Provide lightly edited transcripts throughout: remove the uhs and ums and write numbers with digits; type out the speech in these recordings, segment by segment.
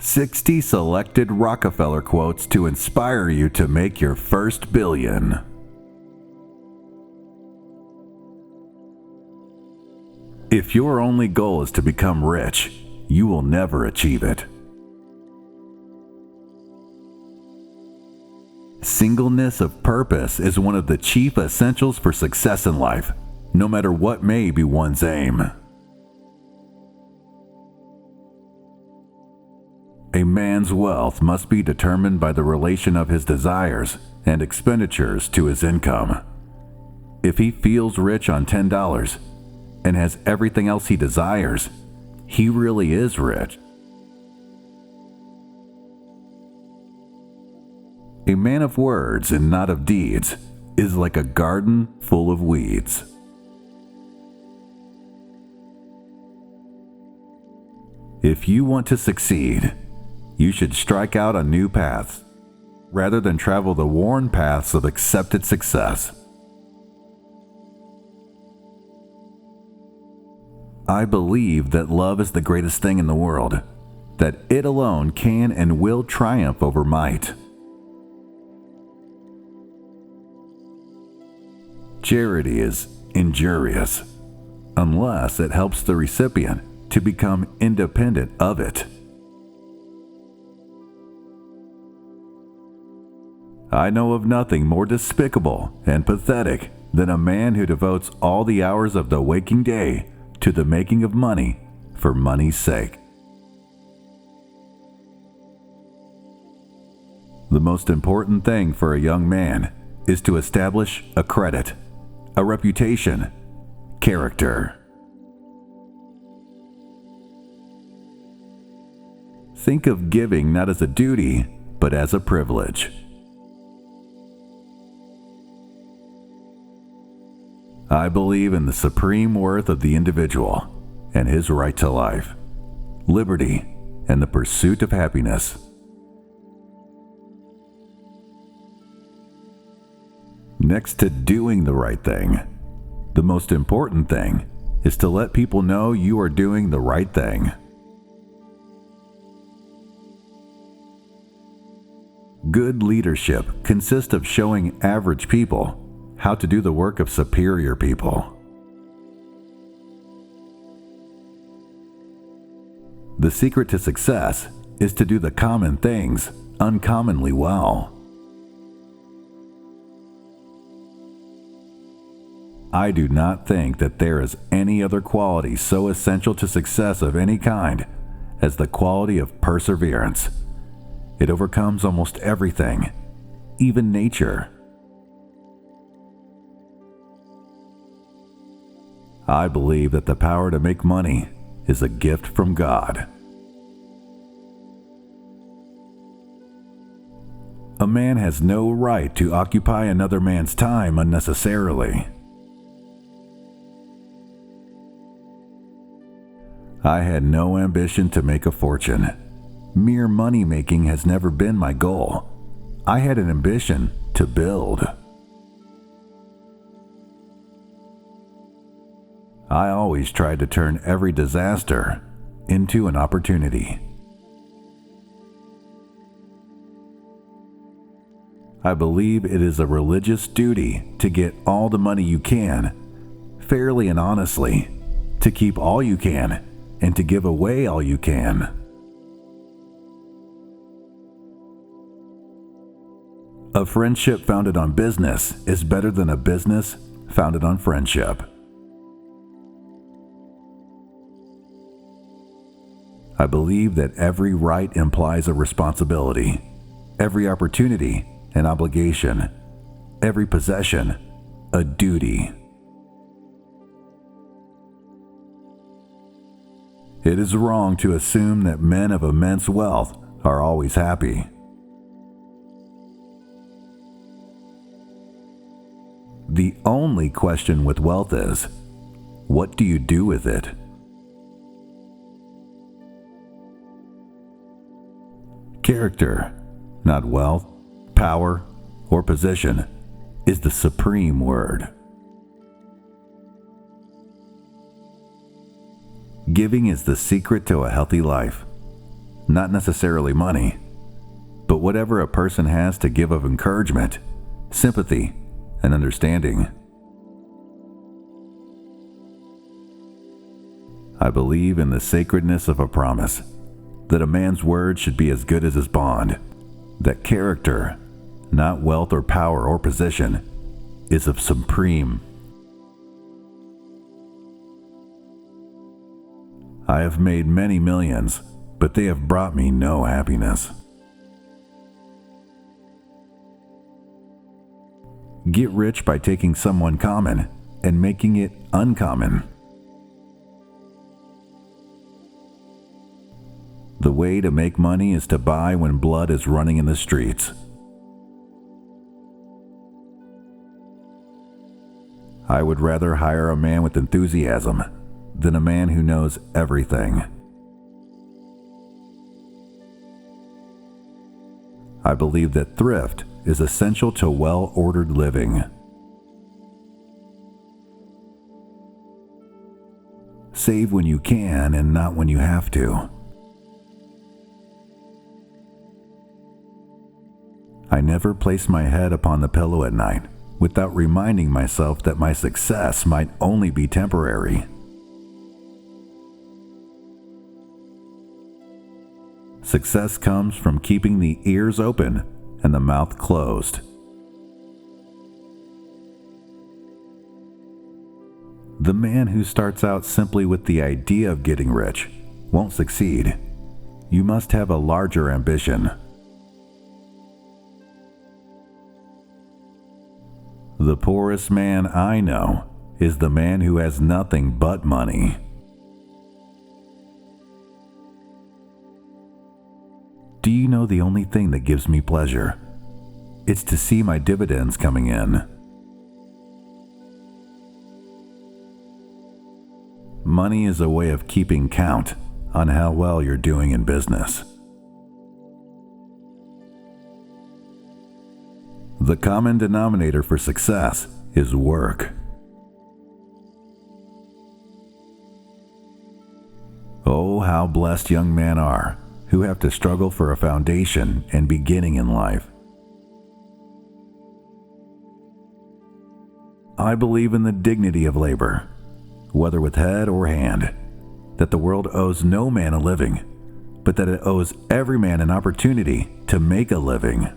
60 selected Rockefeller quotes to inspire you to make your first billion. If your only goal is to become rich, you will never achieve it. Singleness of purpose is one of the chief essentials for success in life, no matter what may be one's aim. A man's wealth must be determined by the relation of his desires and expenditures to his income. If he feels rich on $10 and has everything else he desires, he really is rich. A man of words and not of deeds is like a garden full of weeds. If you want to succeed, you should strike out on new paths, rather than travel the worn paths of accepted success. I believe that love is the greatest thing in the world, that it alone can and will triumph over might. Charity is injurious, unless it helps the recipient to become independent of it. I know of nothing more despicable and pathetic than a man who devotes all the hours of the waking day to the making of money for money's sake. The most important thing for a young man is to establish a credit, a reputation, character. Think of giving not as a duty, but as a privilege. I believe in the supreme worth of the individual and his right to life, liberty, and the pursuit of happiness. Next to doing the right thing, the most important thing is to let people know you are doing the right thing. Good leadership consists of showing average people how to do the work of superior people. The secret to success is to do the common things uncommonly well. I do not think that there is any other quality so essential to success of any kind as the quality of perseverance. It overcomes almost everything, even nature. I believe that the power to make money is a gift from God. A man has no right to occupy another man's time unnecessarily. I had no ambition to make a fortune. Mere money-making has never been my goal. I had an ambition to build. I always tried to turn every disaster into an opportunity. I believe it is a religious duty to get all the money you can, fairly and honestly, to keep all you can, and to give away all you can. A friendship founded on business is better than a business founded on friendship. I believe that every right implies a responsibility, every opportunity an obligation, every possession a duty. It is wrong to assume that men of immense wealth are always happy. The only question with wealth is, what do you do with it? Character, not wealth, power, or position, is the supreme word. Giving is the secret to a healthy life. not necessarily money, but whatever a person has to give of encouragement, sympathy, and understanding. I believe in the sacredness of a promise, that a man's word should be as good as his bond, that character, not wealth or power or position, is of supreme. I have made many millions, but they have brought me no happiness. Get rich by taking someone common and making it uncommon. The way to make money is to buy when blood is running in the streets. I would rather hire a man with enthusiasm than a man who knows everything. I believe that thrift is essential to well-ordered living. Save when you can and not when you have to. I never place my head upon the pillow at night without reminding myself that my success might only be temporary. Success comes from keeping the ears open and the mouth closed. The man who starts out simply with the idea of getting rich won't succeed. You must have a larger ambition. The poorest man I know is the man who has nothing but money. Do you know the only thing that gives me pleasure? It's to see my dividends coming in. Money is a way of keeping count on how well you're doing in business. The common denominator for success is work. Oh, how blessed young men are who have to struggle for a foundation and beginning in life. I believe in the dignity of labor, whether with head or hand, that the world owes no man a living, but that it owes every man an opportunity to make a living.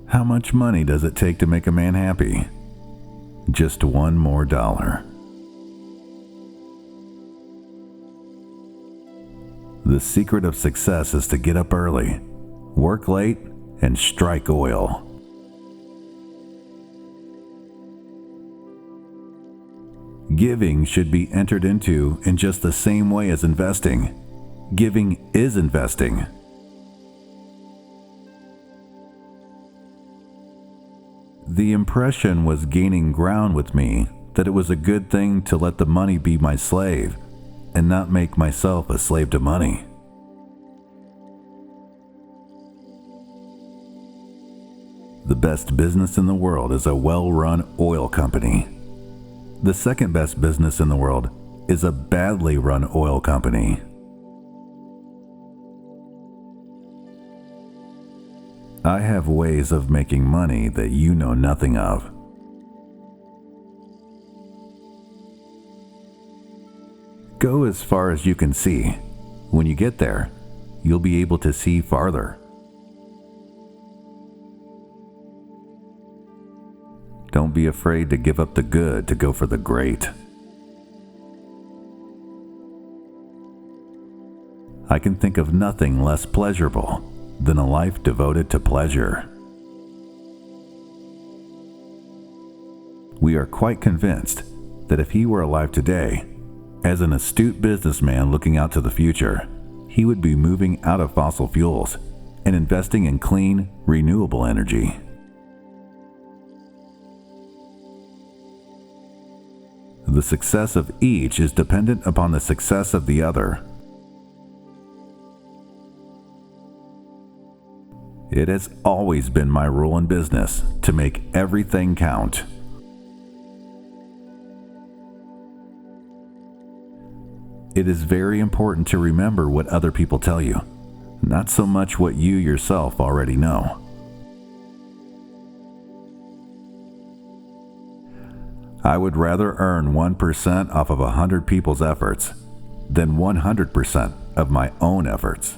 How much money does it take to make a man happy? Just one more dollar. The secret of success is to get up early, work late, and strike oil. Giving should be entered into in just the same way as investing. Giving is investing. The impression was gaining ground with me that it was a good thing to let the money be my slave and not make myself a slave to money. The best business in the world is a well-run oil company. The second best business in the world is a badly run oil company. I have ways of making money that you know nothing of. Go as far as you can see. When you get there, you'll be able to see farther. Don't be afraid to give up the good to go for the great. I can think of nothing less pleasurable than a life devoted to pleasure. We are quite convinced that if he were alive today, as an astute businessman looking out to the future, he would be moving out of fossil fuels and investing in clean, renewable energy. The success of each is dependent upon the success of the other. It has always been my rule in business to make everything count. It is very important to remember what other people tell you, not so much what you yourself already know. I would rather earn 1% off of 100 people's efforts than 100% of my own efforts.